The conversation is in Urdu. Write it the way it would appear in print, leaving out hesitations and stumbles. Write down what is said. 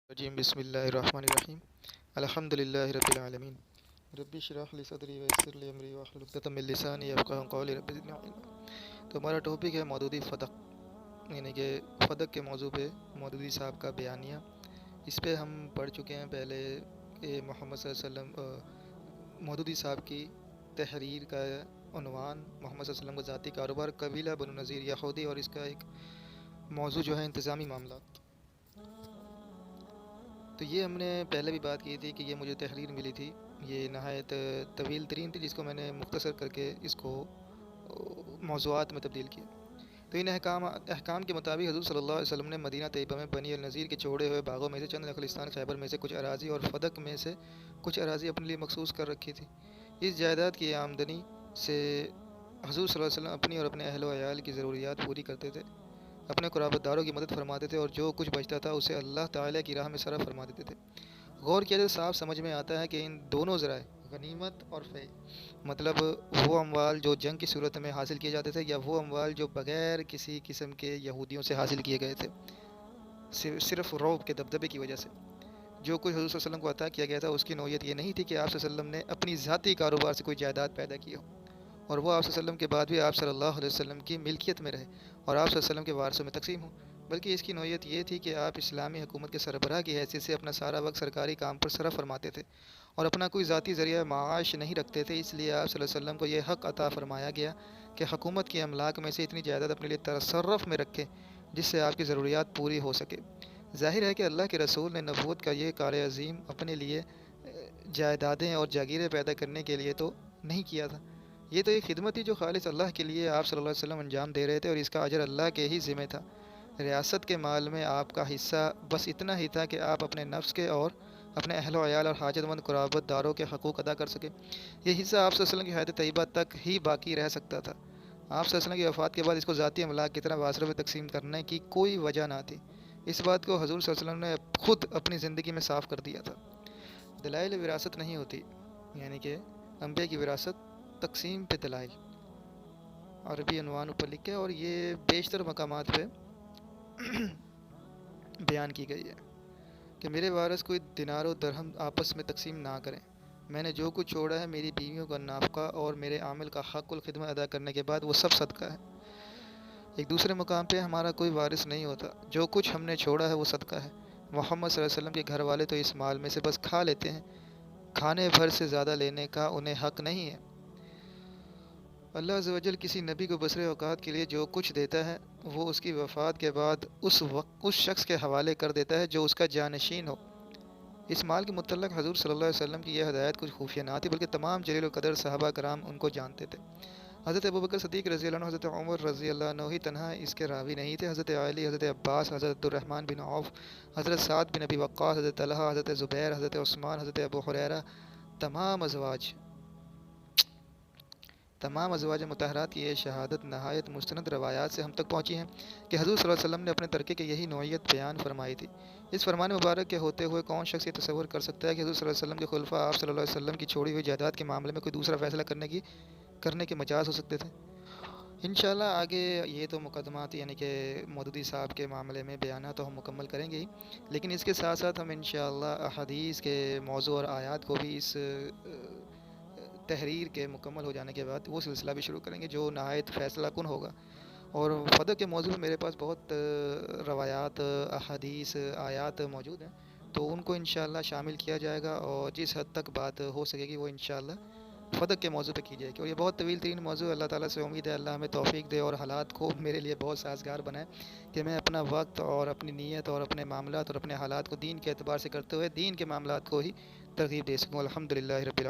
الرجیم بسم اللہ الرحمن الرحیم الحمد للہ رب العالمین رب اشرح لی صدری ویسر لی امری واحلل عقدۃ من لسانی یفقهوا قولی رب زدنی علما۔ تو ہمارا ٹاپک ہے مودودی فدق، یعنی کہ فدق کے موضوع پہ مودودی صاحب کا بیانیہ۔ اس پہ ہم پڑھ چکے ہیں پہلے کہ محمد صلی اللہ علیہ وسلم مودودی صاحب کی تحریر کا عنوان محمد صلی اللہ علیہ وسلم کا ذاتی کاروبار، قبیلہ بنو نذیر یہودی، اور اس کا ایک موضوع جو ہے انتظامی معاملات۔ تو یہ ہم نے پہلے بھی بات کی تھی کہ یہ مجھے تحریر ملی تھی، یہ نہایت طویل ترین تھی، جس کو میں نے مختصر کر کے اس کو موضوعات میں تبدیل کیا۔ تو ان احکام کے مطابق حضور صلی اللہ علیہ وسلم نے مدینہ طیبہ میں بنی النذیر کے چھوڑے ہوئے باغوں میں سے چند، نخلستان خیبر میں سے کچھ اراضی اور فدق میں سے کچھ اراضی اپنے لیے مخصوص کر رکھی تھی۔ اس جائیداد کی آمدنی سے حضور صلی اللہ علیہ وسلم اپنی اور اپنے اہل و عیال کی ضروریات پوری کرتے تھے، اپنے قرابت داروں کی مدد فرماتے تھے، اور جو کچھ بچتا تھا اسے اللہ تعالیٰ کی راہ میں صرف فرما دیتے تھے۔ غور کیا جائے صاف سمجھ میں آتا ہے کہ ان دونوں ذرائع غنیمت اور فے، مطلب وہ اموال جو جنگ کی صورت میں حاصل کیے جاتے تھے، یا وہ اموال جو بغیر کسی قسم کے یہودیوں سے حاصل کیے گئے تھے، صرف رعب کے دبدبے کی وجہ سے جو کچھ حضور صلی اللہ علیہ وسلم کو عطا کیا گیا تھا، اس کی نوعیت یہ نہیں تھی کہ آپ صلی اللہ علیہ وسلم نے اپنی ذاتی کاروبار سے کوئی جائیداد پیدا کی ہو اور وہ آپ صلی اللہ علیہ وسلم کے بعد بھی آپ صلی اللہ علیہ وسلم کی ملکیت میں رہے اور آپ صلی اللہ علیہ وسلم کے وارثوں میں تقسیم ہو، بلکہ اس کی نوعیت یہ تھی کہ آپ اسلامی حکومت کے سربراہ کی حیثیت سے اپنا سارا وقت سرکاری کام پر صرف فرماتے تھے اور اپنا کوئی ذاتی ذریعہ معاش نہیں رکھتے تھے۔ اس لیے آپ صلی اللہ علیہ وسلم کو یہ حق عطا فرمایا گیا کہ حکومت کی املاک میں سے اتنی جائیداد اپنے لیے تصرف میں رکھیں جس سے آپ کی ضروریات پوری ہو سکے۔ ظاہر ہے کہ اللہ کے رسول نے نبوت کا یہ کار عظیم اپنے لیے جائیدادیں اور جاگیریں پیدا کرنے کے لیے تو نہیں کیا تھا، یہ تو ایک خدمت تھی جو خالص اللہ کے لیے آپ صلی اللہ علیہ وسلم انجام دے رہے تھے، اور اس کا اجر اللہ کے ہی ذمہ تھا۔ ریاست کے مال میں آپ کا حصہ بس اتنا ہی تھا کہ آپ اپنے نفس کے اور اپنے اہل و عیال اور حاجت مند قرابت داروں کے حقوق ادا کر سکے۔ یہ حصہ آپ صلی اللہ علیہ وسلم کی حیات طیبہ تک ہی باقی رہ سکتا تھا۔ آپ صلی اللہ علیہ وسلم کی وفات کے بعد اس کو ذاتی املاک کی طرح واسطوں میں تقسیم کرنے کی کوئی وجہ نہ تھی۔ اس بات کو حضور صلی اللہ علیہ وسلم نے خود اپنی زندگی میں صاف کر دیا تھا۔ دلائل وراثت نہیں ہوتی، یعنی کہ انبیاء کی وراثت تقسیم پہ دلائل، عربی عنوان اوپر لکھے، اور یہ بیشتر مقامات پہ بیان کی گئی ہے کہ میرے وارث کوئی دینار و درہم آپس میں تقسیم نہ کریں، میں نے جو کچھ چھوڑا ہے میری بیویوں کا نافقہ اور میرے عامل کا حق الخدمت ادا کرنے کے بعد وہ سب صدقہ ہے۔ ایک دوسرے مقام پہ ہمارا کوئی وارث نہیں ہوتا، جو کچھ ہم نے چھوڑا ہے وہ صدقہ ہے۔ محمد صلی اللہ علیہ وسلم کے گھر والے تو اس مال میں سے بس کھا لیتے ہیں، کھانے بھر سے زیادہ لینے کا انہیں حق نہیں ہے۔ اللہ عز و جل کسی نبی کو بسر اوقات کے لیے جو کچھ دیتا ہے وہ اس کی وفات کے بعد اس شخص کے حوالے کر دیتا ہے جو اس کا جانشین ہو۔ اس مال کے متعلق حضور صلی اللہ علیہ وسلم کی یہ ہدایت کچھ خفیہ نہ تھی، بلکہ تمام جلیل القدر صحابہ کرام ان کو جانتے تھے۔ حضرت ابوبکر صدیق رضی اللہ عنہ، حضرت عمر رضی اللہ عنہ ہی تنہا اس کے راوی نہیں تھے، حضرت علی، حضرت عباس، حضرت عبدالرحمن بن عوف، حضرت سعد بن ابی وقاص، حضرت طلحہ، حضرت زبیر، حضرت عثمان، حضرت ابو ہریرہ، تمام ازواج مطہرات کی یہ شہادت نہایت مستند روایات سے ہم تک پہنچی ہیں کہ حضور صلی اللہ علیہ وسلم نے اپنے ترکے کی یہی نوعیت بیان فرمائی تھی۔ اس فرمان مبارک کے ہوتے ہوئے کون شخص یہ تصور کر سکتا ہے کہ حضور صلی اللہ علیہ وسلم کے خلفاء آپ صلی اللہ علیہ وسلم کی چھوڑی ہوئی جائیداد کے معاملے میں کوئی دوسرا فیصلہ کرنے کے مجاز ہو سکتے تھے؟ انشاءاللہ آگے یہ تو مقدمات، یعنی کہ مودودی صاحب کے معاملے میں بیانات تو ہم مکمل کریں گے ہی، لیکن اس کے ساتھ ساتھ ہم انشاءاللہ احادیث کے موضوع اور آیات کو بھی اس تحریر کے مکمل ہو جانے کے بعد وہ سلسلہ بھی شروع کریں گے جو نہایت فیصلہ کن ہوگا۔ اور فدق کے موضوع میں میرے پاس بہت روایات، احادیث، آیات موجود ہیں، تو ان کو انشاءاللہ شامل کیا جائے گا، اور جس حد تک بات ہو سکے گی وہ انشاءاللہ فدق کے موضوع پہ کی جائے گی۔ اور یہ بہت طویل ترین موضوع ہے، اللہ تعالیٰ سے امید ہے اللہ ہمیں توفیق دے اور حالات کو میرے لیے بہت سازگار بنائے کہ میں اپنا وقت اور اپنی نیت اور اپنے معاملات اور اپنے حالات کو دین کے اعتبار سے کرتے ہوئے دین کے معاملات کو ہی ترغیب دے سکوں۔ الحمدللہ رب العالمین۔